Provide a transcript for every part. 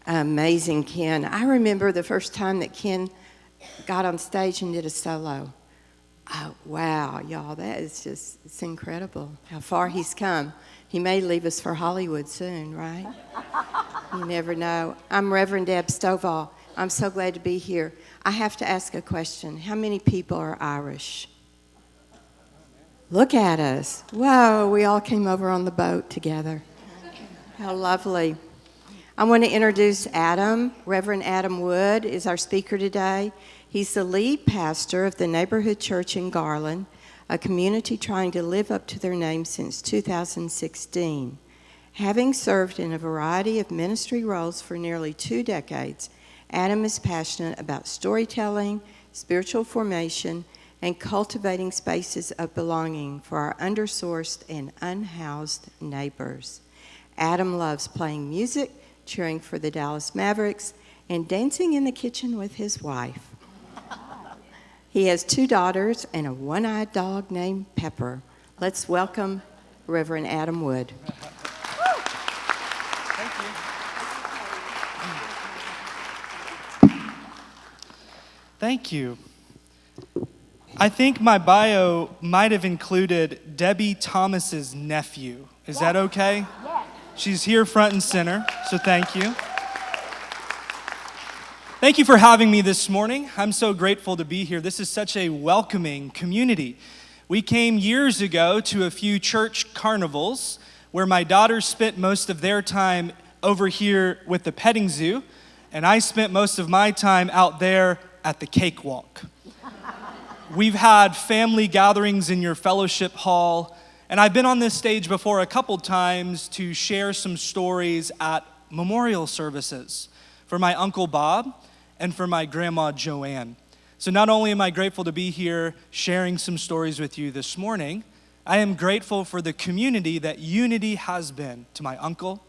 Amazing, Ken. I remember the first time that Ken got on stage and did a solo. Oh, wow, y'all, it's incredible how far he's come. He may leave us for Hollywood soon, right? You never know. I'm Reverend Deb Stovall. I'm so glad to be here. I have to ask a question. How many people are Irish? Look at us. Whoa, we all came over on the boat together. How lovely. I want to introduce Adam. Reverend Adam Wood is our speaker today. He's the lead pastor of the neighborhood church in Garland, a community trying to live up to their name since 2016. Having served in a variety of ministry roles for nearly 2 decades, Adam is passionate about storytelling, spiritual formation, and cultivating spaces of belonging for our undersourced and unhoused neighbors. Adam loves playing music, cheering for the Dallas Mavericks, and dancing in the kitchen with his wife. He has 2 daughters and a one-eyed dog named Pepper. Let's welcome Reverend Adam Wood. Thank you. I think my bio might have included Debbie Thomas's nephew. Is that okay? Yes. She's here front and center, so thank you. Thank you for having me this morning. I'm so grateful to be here. This is such a welcoming community. We came years ago to a few church carnivals where my daughters spent most of their time over here with the petting zoo, and I spent most of my time out there at the cakewalk. We've had family gatherings in your fellowship hall, and I've been on this stage before a couple times to share some stories at memorial services for my Uncle Bob and for my Grandma Joanne. So not only am I grateful to be here sharing some stories with you this morning, I am grateful for the community that Unity has been to my uncle,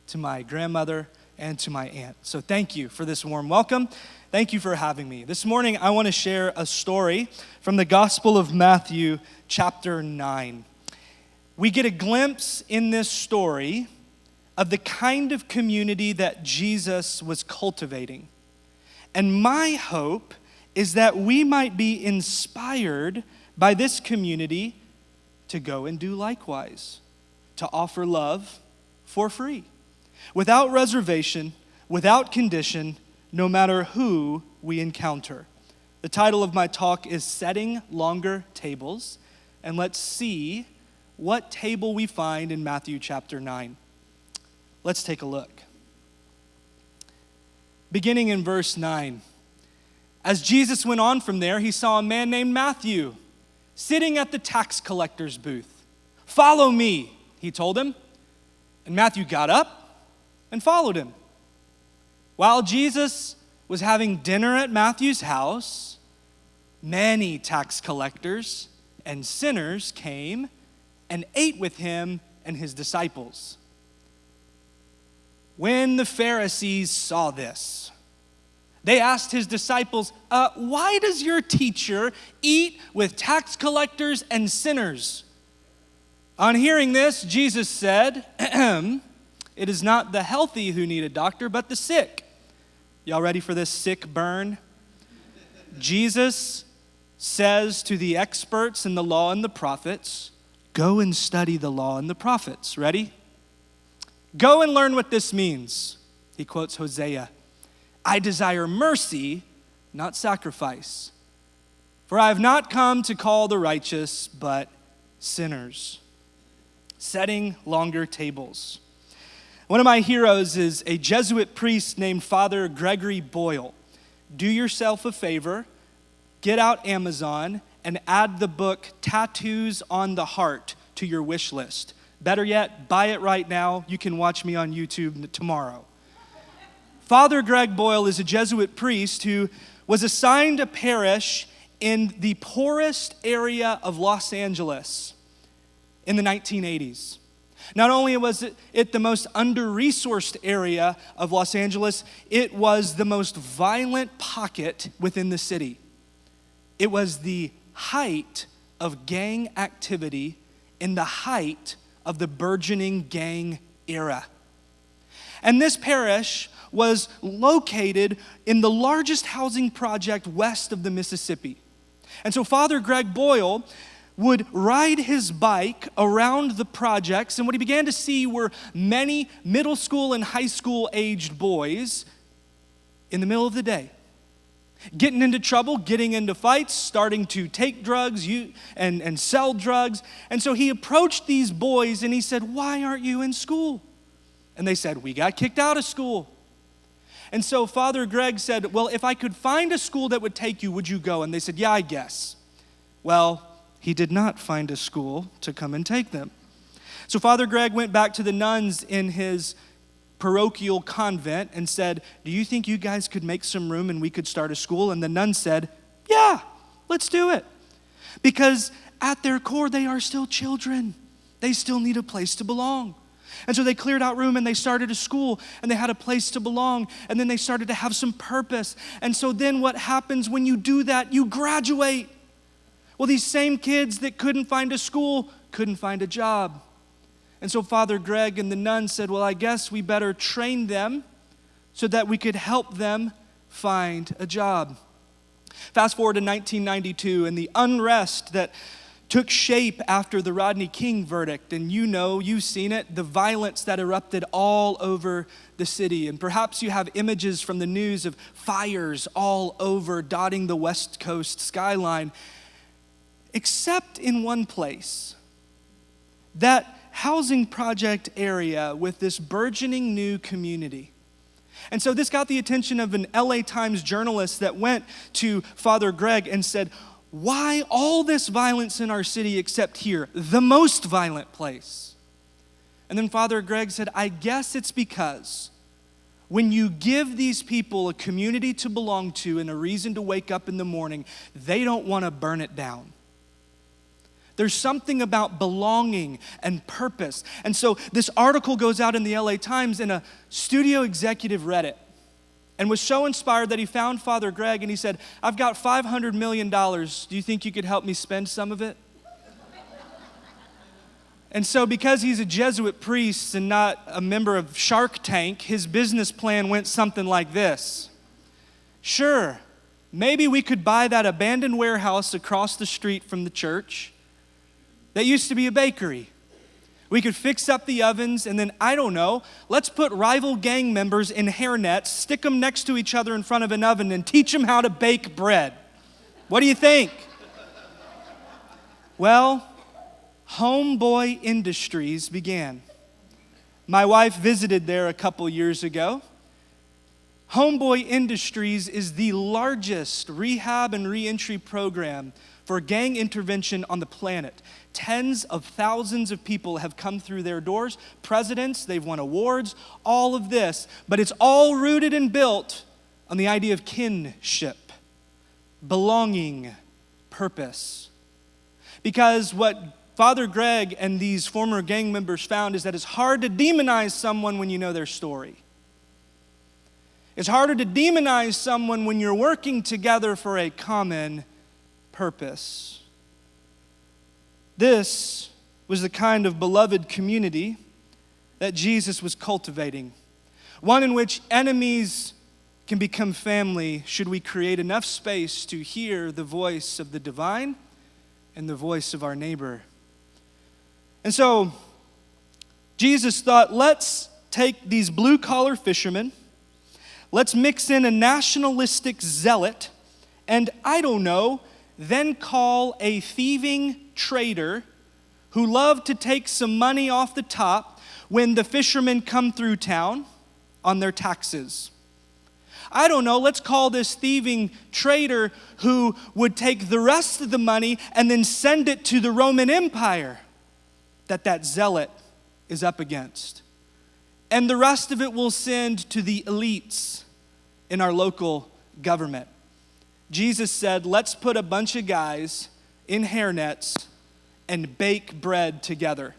to my grandmother, and to my aunt. So thank you for this warm welcome. Thank you for having me. This morning, I want to share a story from the Gospel of Matthew, chapter 9. We get a glimpse in this story of the kind of community that Jesus was cultivating. And my hope is that we might be inspired by this community to go and do likewise, to offer love for free, without reservation, without condition, no matter who we encounter. The title of my talk is Setting Longer Tables, and let's see what table we find in Matthew chapter 9. Let's take a look. Beginning in verse 9. As Jesus went on from there, he saw a man named Matthew sitting at the tax collector's booth. "Follow me," he told him. And Matthew got up and followed him. While Jesus was having dinner at Matthew's house, many tax collectors and sinners came and ate with him and his disciples. When the Pharisees saw this, they asked his disciples, "Why does your teacher eat with tax collectors and sinners?" On hearing this, Jesus said, "It is not the healthy who need a doctor, but the sick." Y'all ready for this sick burn? Jesus says to the experts in the law and the prophets, "Go and study the law and the prophets." Ready? "Go and learn what this means." He quotes Hosea. "I desire mercy, not sacrifice. For I have not come to call the righteous, but sinners." Setting longer tables. One of my heroes is a Jesuit priest named Father Gregory Boyle. Do yourself a favor, get out Amazon, and add the book Tattoos on the Heart to your wish list. Better yet, buy it right now. You can watch me on YouTube tomorrow. Father Greg Boyle is a Jesuit priest who was assigned a parish in the poorest area of Los Angeles in the 1980s. Not only was it the most under-resourced area of Los Angeles, it was the most violent pocket within the city. It was the height of gang activity in the height of the burgeoning gang era. And this parish was located in the largest housing project west of the Mississippi. And so Father Greg Boyle would ride his bike around the projects, and what he began to see were many middle school and high school aged boys in the middle of the day, getting into trouble, getting into fights, starting to take drugs and sell drugs. And so he approached these boys and he said, "Why aren't you in school?" And they said, "We got kicked out of school." And so Father Greg said, "Well, if I could find a school that would take you, would you go?" And they said, "Yeah, I guess." Well, he did not find a school to come and take them. So Father Greg went back to the nuns in his parochial convent and said, "Do you think you guys could make some room and we could start a school?" And the nuns said, "Yeah, let's do it." Because at their core, they are still children. They still need a place to belong. And so they cleared out room and they started a school and they had a place to belong, and then they started to have some purpose. And so then what happens when you do that? You graduate. Well, these same kids that couldn't find a school couldn't find a job. And so Father Greg and the nuns said, "Well, I guess we better train them so that we could help them find a job." Fast forward to 1992 and the unrest that took shape after the Rodney King verdict. And you've seen it, the violence that erupted all over the city. And perhaps you have images from the news of fires all over, dotting the West Coast skyline. Except in one place, that housing project area with this burgeoning new community. And so this got the attention of an LA Times journalist that went to Father Greg and said, "Why all this violence in our city except here, the most violent place?" And then Father Greg said, "I guess it's because when you give these people a community to belong to and a reason to wake up in the morning, they don't want to burn it down. There's something about belonging and purpose." And so this article goes out in the LA Times, and a studio executive read it and was so inspired that he found Father Greg and he said, "I've got $500 million. Do you think you could help me spend some of it?" And so because he's a Jesuit priest and not a member of Shark Tank, his business plan went something like this. "Sure, maybe we could buy that abandoned warehouse across the street from the church that used to be a bakery. We could fix up the ovens, and then, I don't know, let's put rival gang members in hairnets, stick them next to each other in front of an oven, and teach them how to bake bread. What do you think?" Well, Homeboy Industries began. My wife visited there a couple years ago. Homeboy Industries is the largest rehab and reentry program for gang intervention on the planet. Tens of thousands of people have come through their doors. Presidents, they've won awards, all of this. But it's all rooted and built on the idea of kinship, belonging, purpose. Because what Father Greg and these former gang members found is that it's hard to demonize someone when you know their story. It's harder to demonize someone when you're working together for a common purpose. This was the kind of beloved community that Jesus was cultivating, one in which enemies can become family should we create enough space to hear the voice of the divine and the voice of our neighbor. And so Jesus thought, let's take these blue-collar fishermen, let's mix in a nationalistic zealot, and I don't know, then call a thieving trader who loved to take some money off the top when the fishermen come through town on their taxes. I don't know, let's call this thieving trader who would take the rest of the money and then send it to the Roman Empire that zealot is up against. And the rest of it we'll send to the elites in our local government. Jesus said, let's put a bunch of guys in hairnets and bake bread together.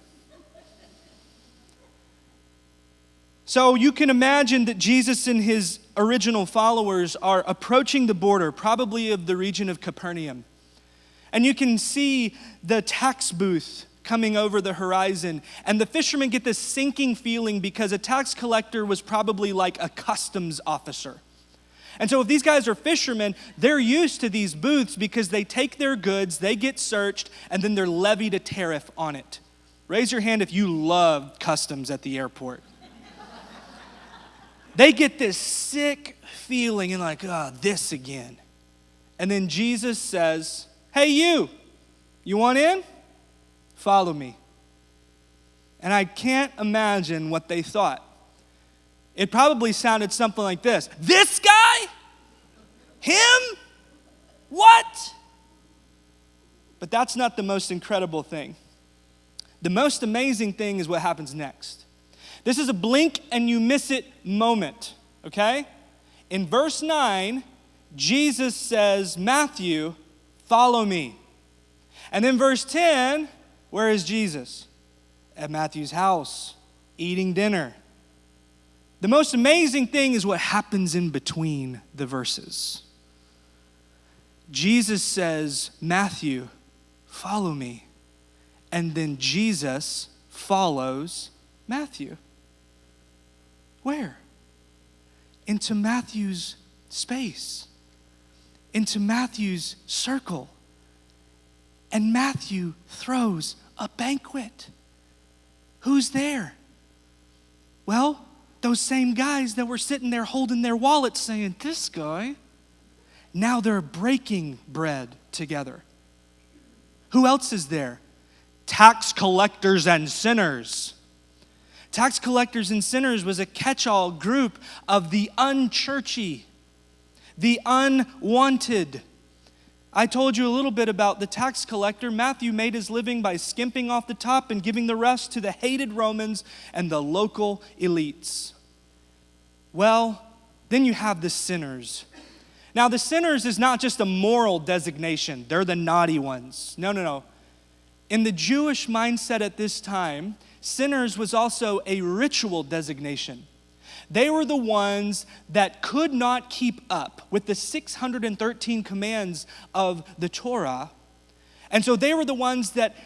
So you can imagine that Jesus and his original followers are approaching the border, probably of the region of Capernaum. And you can see the tax booth coming over the horizon. And the fishermen get this sinking feeling because a tax collector was probably like a customs officer. And so if these guys are fishermen, they're used to these booths because they take their goods, they get searched, and then they're levied a tariff on it. Raise your hand if you love customs at the airport. They get this sick feeling and like, oh, this again. And then Jesus says, hey, you want in? Follow me. And I can't imagine what they thought. It probably sounded something like this. This guy? Him? What? But that's not the most incredible thing. The most amazing thing is what happens next. This is a blink and you miss it moment, okay? In verse 9, Jesus says, Matthew, follow me. And then verse 10, where is Jesus? At Matthew's house, eating dinner. The most amazing thing is what happens in between the verses. Jesus says, Matthew, follow me. And then Jesus follows Matthew. Where? Into Matthew's space, into Matthew's circle. And Matthew throws a banquet. Who's there? Well, those same guys that were sitting there holding their wallets saying, this guy. Now they're breaking bread together. Who else is there? Tax collectors and sinners. Tax collectors and sinners was a catch-all group of the unchurchy, the unwanted. I told you a little bit about the tax collector. Matthew made his living by skimping off the top and giving the rest to the hated Romans and the local elites. Well, then you have the sinners. Now, the sinners is not just a moral designation. They're the naughty ones. No. In the Jewish mindset at this time, sinners was also a ritual designation. They were the ones that could not keep up with the 613 commands of the Torah. And so they were the ones that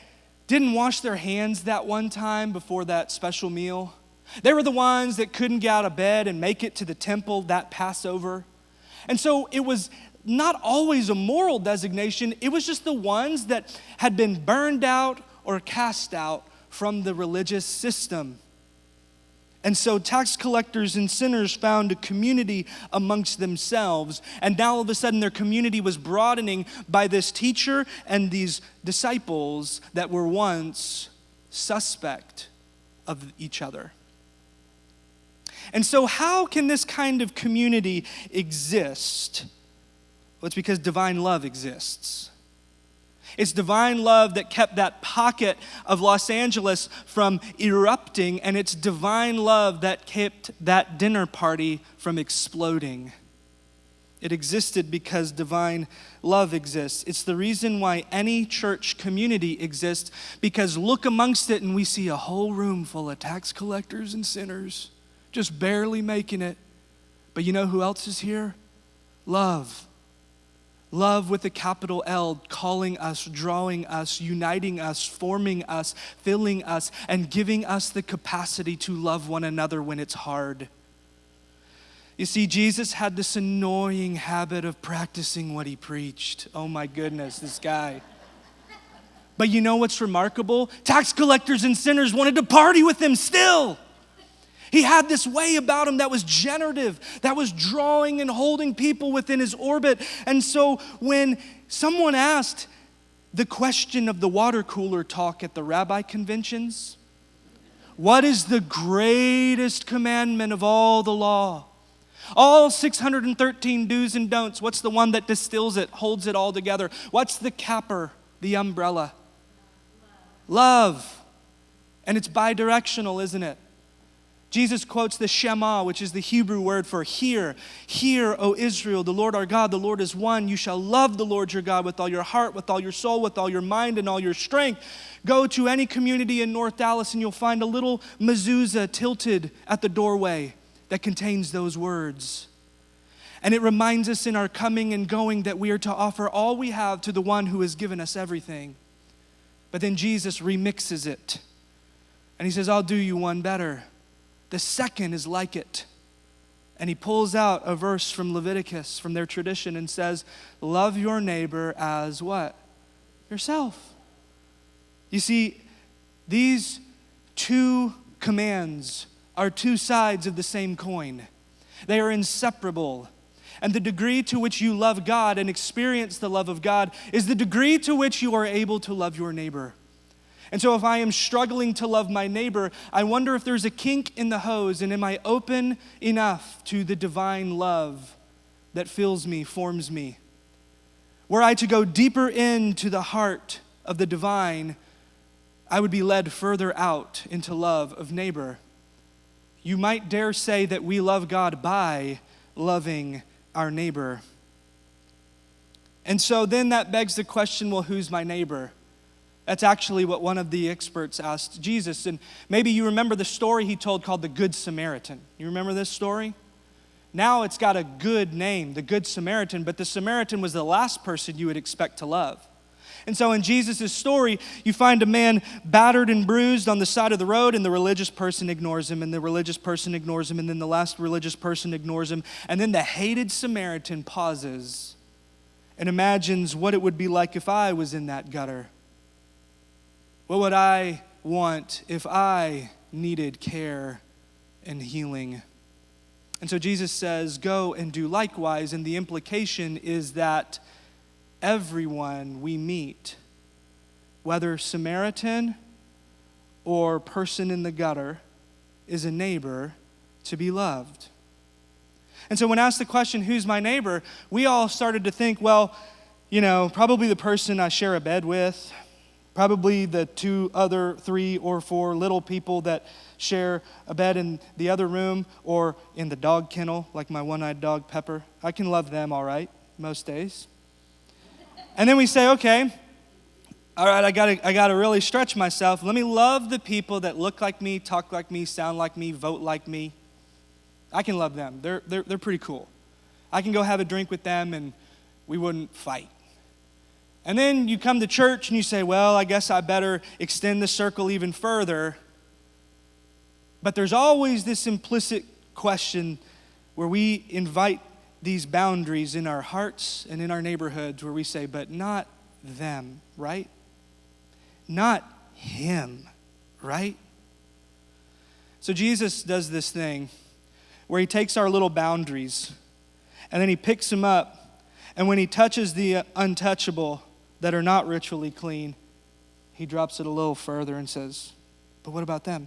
didn't wash their hands that one time before that special meal. They were the ones that couldn't get out of bed and make it to the temple that Passover. And so it was not always a moral designation. It was just the ones that had been burned out or cast out from the religious system. And so tax collectors and sinners found a community amongst themselves. And now all of a sudden their community was broadening by this teacher and these disciples that were once suspect of each other. And so how can this kind of community exist? Well, it's because divine love exists. It's divine love that kept that pocket of Los Angeles from erupting, and it's divine love that kept that dinner party from exploding. It existed because divine love exists. It's the reason why any church community exists, because look amongst it and we see a whole room full of tax collectors and sinners, just barely making it. But you know who else is here? Love. Love with a capital L, calling us, drawing us, uniting us, forming us, filling us, and giving us the capacity to love one another when it's hard. You see, Jesus had this annoying habit of practicing what he preached. Oh my goodness, this guy. But you know what's remarkable? Tax collectors and sinners wanted to party with him still. He had this way about him that was generative, that was drawing and holding people within his orbit. And so when someone asked the question of the water cooler talk at the rabbi conventions, what is the greatest commandment of all the law? All 613 do's and don'ts, what's the one that distills it, holds it all together? What's the capper, the umbrella? Love. And it's bidirectional, isn't it? Jesus quotes the Shema, which is the Hebrew word for hear. Hear, O Israel, the Lord our God, the Lord is one. You shall love the Lord your God with all your heart, with all your soul, with all your mind, and all your strength. Go to any community in North Dallas and you'll find a little mezuzah tilted at the doorway that contains those words. And it reminds us in our coming and going that we are to offer all we have to the one who has given us everything. But then Jesus remixes it. And he says, I'll do you one better. The second is like it. And he pulls out a verse from Leviticus, from their tradition, and says, love your neighbor as what? Yourself. You see, these two commands are two sides of the same coin. They are inseparable. And the degree to which you love God and experience the love of God is the degree to which you are able to love your neighbor. And so if I am struggling to love my neighbor, I wonder if there's a kink in the hose, and am I open enough to the divine love that fills me, forms me? Were I to go deeper into the heart of the divine, I would be led further out into love of neighbor. You might dare say that we love God by loving our neighbor. And so then that begs the question, well, who's my neighbor? That's actually what one of the experts asked Jesus. And maybe you remember the story he told called the Good Samaritan. You remember this story? Now it's got a good name, the Good Samaritan, but the Samaritan was the last person you would expect to love. And so in Jesus' story, you find a man battered and bruised on the side of the road, and the religious person ignores him, and the religious person ignores him, and then the last religious person ignores him. And then the hated Samaritan pauses and imagines what it would be like if I was in that gutter. What would I want if I needed care and healing? And so Jesus says, go and do likewise. And the implication is that everyone we meet, whether Samaritan or person in the gutter, is a neighbor to be loved. And so when asked the question, who's my neighbor, we all started to think, well, probably the person I share a bed with, probably the 2 other 3 or 4 little people that share a bed in the other room or in the dog kennel, like my one-eyed dog Pepper. I can love them all right most days. And then we say, okay, all right, I gotta really stretch myself. Let me love the people that look like me, talk like me, sound like me, vote like me. I can love them. They're pretty cool. I can go have a drink with them and we wouldn't fight. And then you come to church and you say, well, I guess I better extend the circle even further. But there's always this implicit question where we invite these boundaries in our hearts and in our neighborhoods where we say, but not them, right? Not him, right? So Jesus does this thing where he takes our little boundaries and then he picks them up, and when he touches the untouchable that are not ritually clean, he drops it a little further and says, but what about them?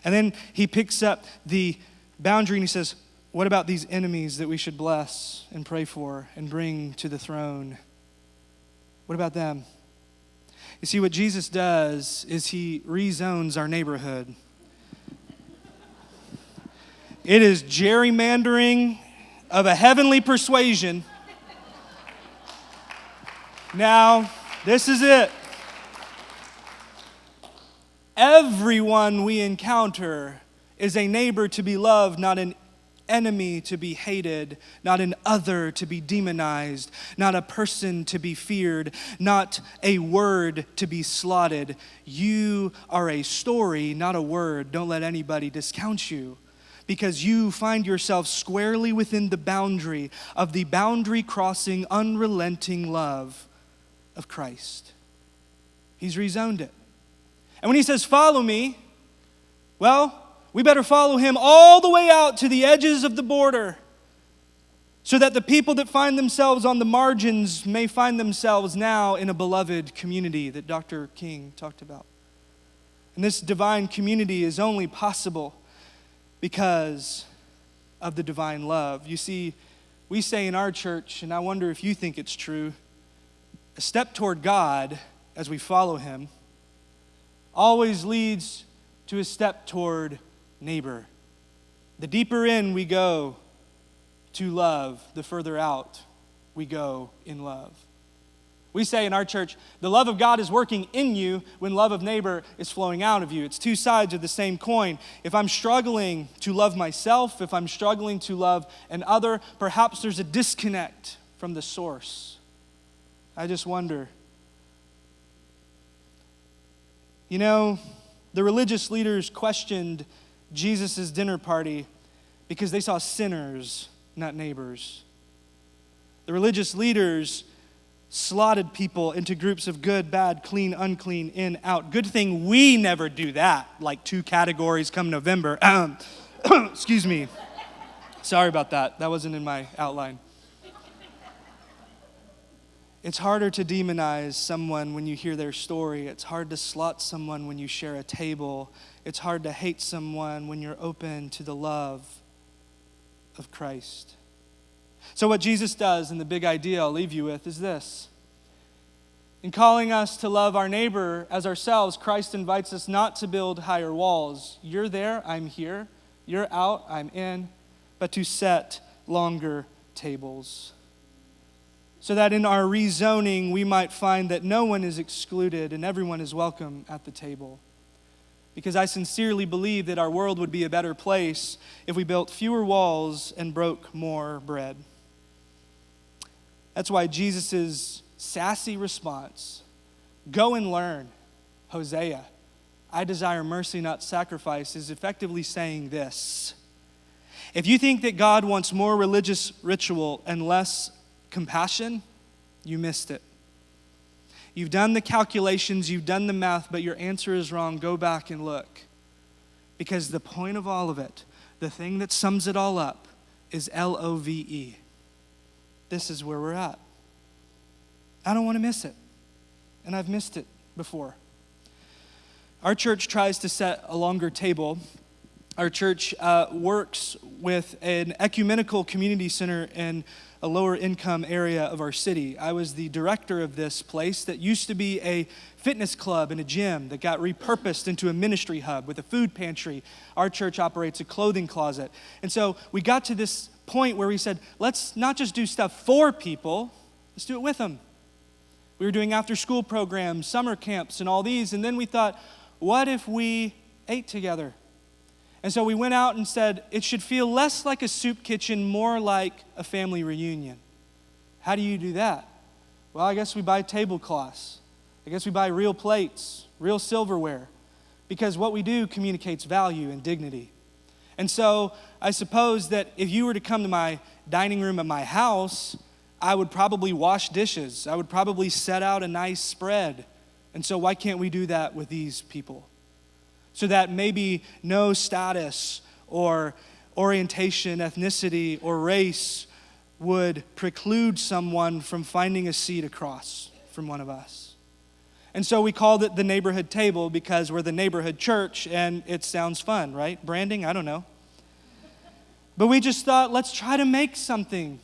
And then he picks up the boundary and he says, what about these enemies that we should bless and pray for and bring to the throne? What about them? You see, what Jesus does is he rezones our neighborhood. It is gerrymandering of a heavenly persuasion. Now, this is it. Everyone we encounter is a neighbor to be loved, not an enemy to be hated, not an other to be demonized, not a person to be feared, not a word to be slotted. You are a story, not a word. Don't let anybody discount you, because you find yourself squarely within the boundary of the boundary-crossing, unrelenting love of Christ. He's rezoned it. And when he says, follow me, well, we better follow him all the way out to the edges of the border so that the people that find themselves on the margins may find themselves now in a beloved community that Dr. King talked about. And this divine community is only possible because of the divine love. You see, we say in our church, and I wonder if you think it's true, a step toward God as we follow him always leads to a step toward neighbor. The deeper in we go to love, the further out we go in love. We say in our church, the love of God is working in you when love of neighbor is flowing out of you. It's two sides of the same coin. If I'm struggling to love myself, if I'm struggling to love an other, perhaps there's a disconnect from the source. I just wonder, You know, the religious leaders questioned Jesus' dinner party because they saw sinners, not neighbors. The religious leaders slotted people into groups of good, bad, clean, unclean, in, out. Good thing we never do that, like 2 categories come November. Excuse me. Sorry about that. That wasn't in my outline. It's harder to demonize someone when you hear their story. It's hard to slot someone when you share a table. It's hard to hate someone when you're open to the love of Christ. So what Jesus does, and the big idea I'll leave you with, is this. In calling us to love our neighbor as ourselves, Christ invites us not to build higher walls. You're there, I'm here. You're out, I'm in. But to set longer tables. So that in our rezoning, we might find that no one is excluded and everyone is welcome at the table. Because I sincerely believe that our world would be a better place if we built fewer walls and broke more bread. That's why Jesus' sassy response, go and learn, Hosea, I desire mercy, not sacrifice, is effectively saying this. If you think that God wants more religious ritual and less compassion, you missed it. You've done the calculations, you've done the math, but your answer is wrong. Go back and look. Because the point of all of it, the thing that sums it all up, is LOVE. This is where we're at. I don't want to miss it. And I've missed it before. Our church tries to set a longer table. Our church works with an ecumenical community center in a lower income area of our city. I was the director of this place that used to be a fitness club and a gym that got repurposed into a ministry hub with a food pantry. Our church operates a clothing closet. And so we got to this point where we said, let's not just do stuff for people, let's do it with them. We were doing after school programs, summer camps, and all these. And then we thought, what if we ate together? And so we went out and said, it should feel less like a soup kitchen, more like a family reunion. How do you do that? Well, I guess we buy tablecloths. I guess we buy real plates, real silverware, because what we do communicates value and dignity. And so I suppose that if you were to come to my dining room at my house, I would probably wash dishes. I would probably set out a nice spread. And so why can't we do that with these people? So that maybe no status or orientation, ethnicity, or race would preclude someone from finding a seat across from one of us. And so we called it the neighborhood table because we're the neighborhood church and it sounds fun, right? Branding, I don't know. But we just thought, let's try to make something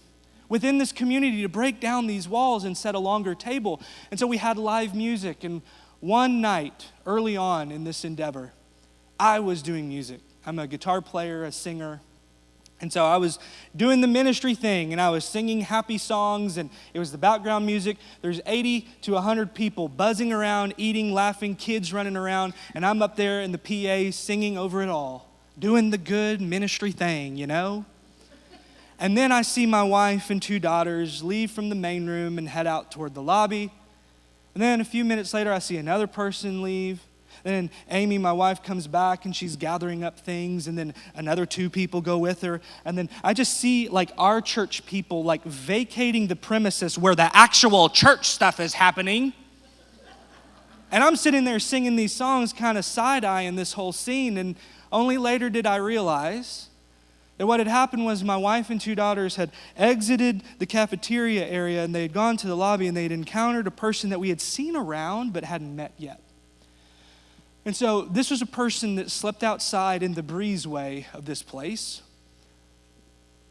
within this community to break down these walls and set a longer table. And so we had live music. And one night early on in this endeavor, I was doing music. I'm a guitar player, a singer. And so I was doing the ministry thing, and I was singing happy songs, and it was the background music. There's 80 to 100 people buzzing around, eating, laughing, kids running around, and I'm up there in the PA singing over it all, doing the good ministry thing, you know? And then I see my wife and 2 daughters leave from the main room and head out toward the lobby. And then a few minutes later, I see another person leave. Then Amy, my wife, comes back and she's gathering up things, and then another 2 people go with her. And then I just see like our church people like vacating the premises where the actual church stuff is happening. And I'm sitting there singing these songs, kind of side-eyeing this whole scene. And only later did I realize that what had happened was my wife and 2 daughters had exited the cafeteria area, and they had gone to the lobby, and they had encountered a person that we had seen around but hadn't met yet. And so this was a person that slept outside in the breezeway of this place.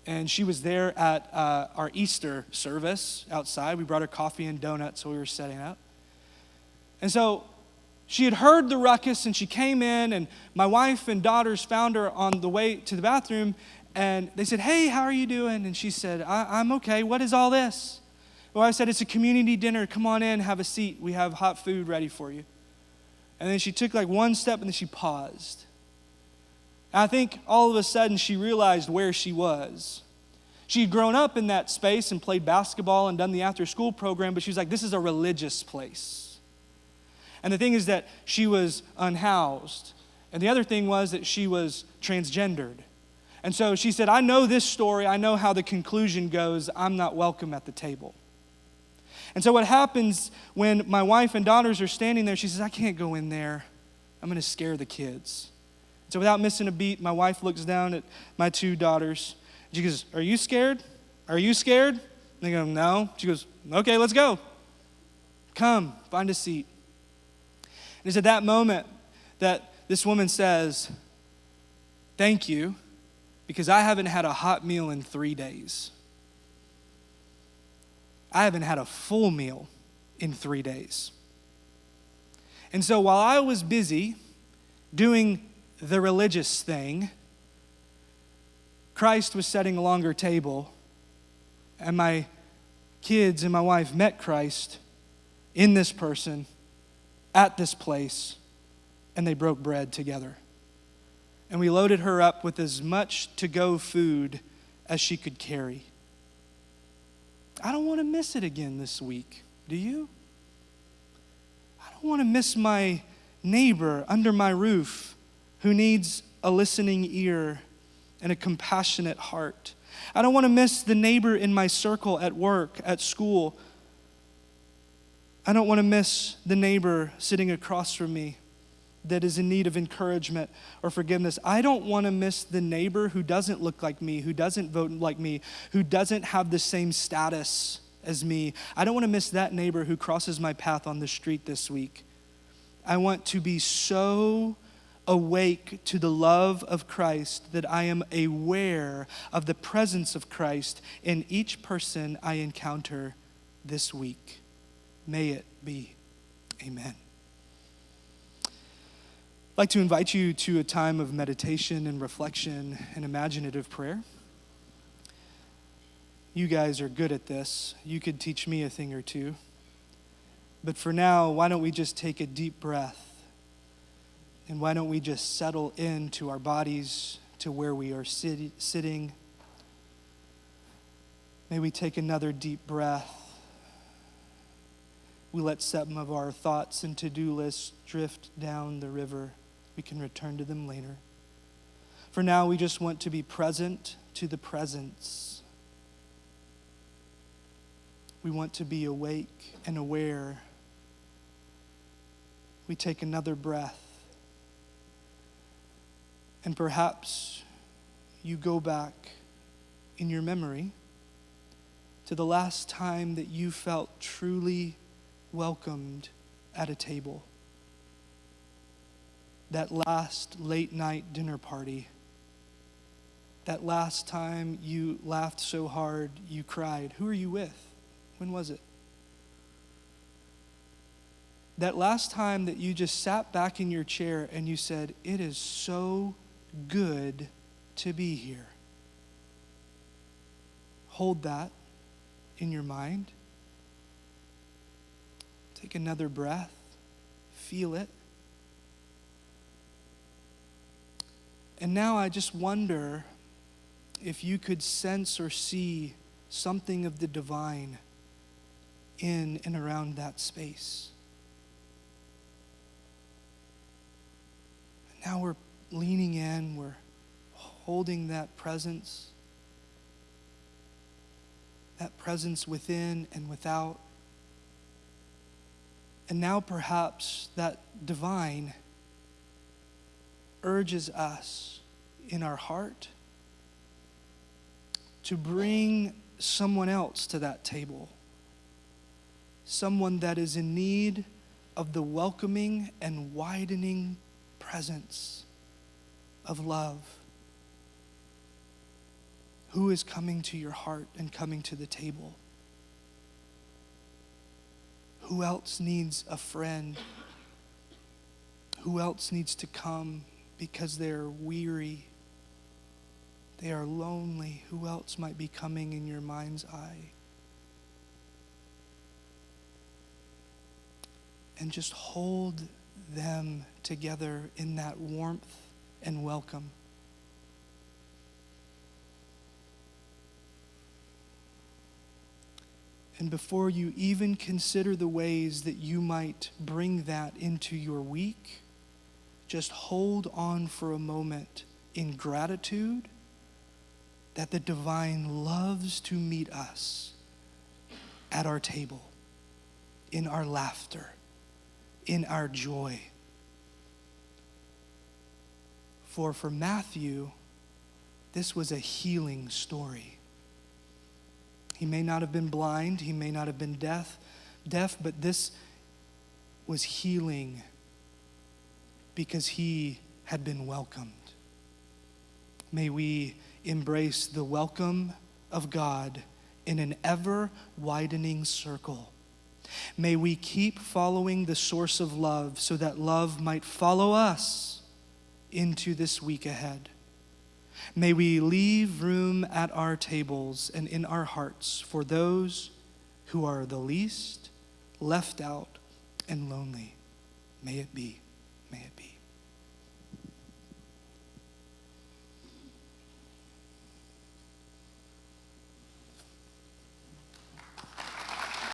And she was there at our Easter service outside. We brought her coffee and donuts, so we were setting up. And so she had heard the ruckus, and she came in, and my wife and daughters found her on the way to the bathroom, and they said, "Hey, how are you doing?" And she said, I'm okay. What is all this? Well, I said, "It's a community dinner. Come on in, have a seat. We have hot food ready for you." And then she took like one step, and then she paused. And I think all of a sudden she realized where she was. She had grown up in that space and played basketball and done the after-school program, but she was like, this is a religious place. And the thing is that she was unhoused. And the other thing was that she was transgendered. And so she said, I know this story. I know how the conclusion goes. I'm not welcome at the table. And so what happens when my wife and daughters are standing there, she says, I can't go in there. I'm going to scare the kids. So without missing a beat, my wife looks down at my two daughters. She goes, are you scared? Are you scared? And they go, no. She goes, okay, let's go. Come, find a seat. And it's at that moment that this woman says, thank you, because I haven't had a hot meal in 3 days. I haven't had a full meal in 3 days. And so while I was busy doing the religious thing, Christ was setting a longer table, and my kids and my wife met Christ in this person at this place, and they broke bread together. And we loaded her up with as much to-go food as she could carry. I don't want to miss it again this week. Do you? I don't want to miss my neighbor under my roof who needs a listening ear and a compassionate heart. I don't want to miss the neighbor in my circle at work, at school. I don't want to miss the neighbor sitting across from me that is in need of encouragement or forgiveness. I don't want to miss the neighbor who doesn't look like me, who doesn't vote like me, who doesn't have the same status as me. I don't want to miss that neighbor who crosses my path on the street this week. I want to be so awake to the love of Christ that I am aware of the presence of Christ in each person I encounter this week. May it be. Amen. I'd like to invite you to a time of meditation and reflection and imaginative prayer. You guys are good at this. You could teach me a thing or two. But for now, why don't we just take a deep breath? And why don't we just settle into our bodies, to where we are sitting? May we take another deep breath. We let some of our thoughts and to-do lists drift down the river. We can return to them later. For now, we just want to be present to the presence. We want to be awake and aware. We take another breath. And perhaps you go back in your memory to the last time that you felt truly welcomed at a table. That last late night dinner party. That last time you laughed so hard you cried. Who are you with? When was it? That last time that you just sat back in your chair and you said, it is so good to be here. Hold that in your mind. Take another breath. Feel it. And now I just wonder if you could sense or see something of the divine in and around that space. And now we're leaning in, we're holding that presence within and without. And now perhaps that divine urges us in our heart to bring someone else to that table. Someone that is in need of the welcoming and widening presence of love. Who is coming to your heart and coming to the table? Who else needs a friend? Who else needs to come because they're weary? They are lonely. Who else might be coming in your mind's eye? And just hold them together in that warmth and welcome. And before you even consider the ways that you might bring that into your week, just hold on for a moment in gratitude that the divine loves to meet us at our table, in our laughter, in our joy. For Matthew, this was a healing story. He may not have been blind, he may not have been deaf, but this was healing because he had been welcomed. May we embrace the welcome of God in an ever-widening circle. May we keep following the source of love so that love might follow us into this week ahead. May we leave room at our tables and in our hearts for those who are the least, left out, and lonely. May it be. May it be.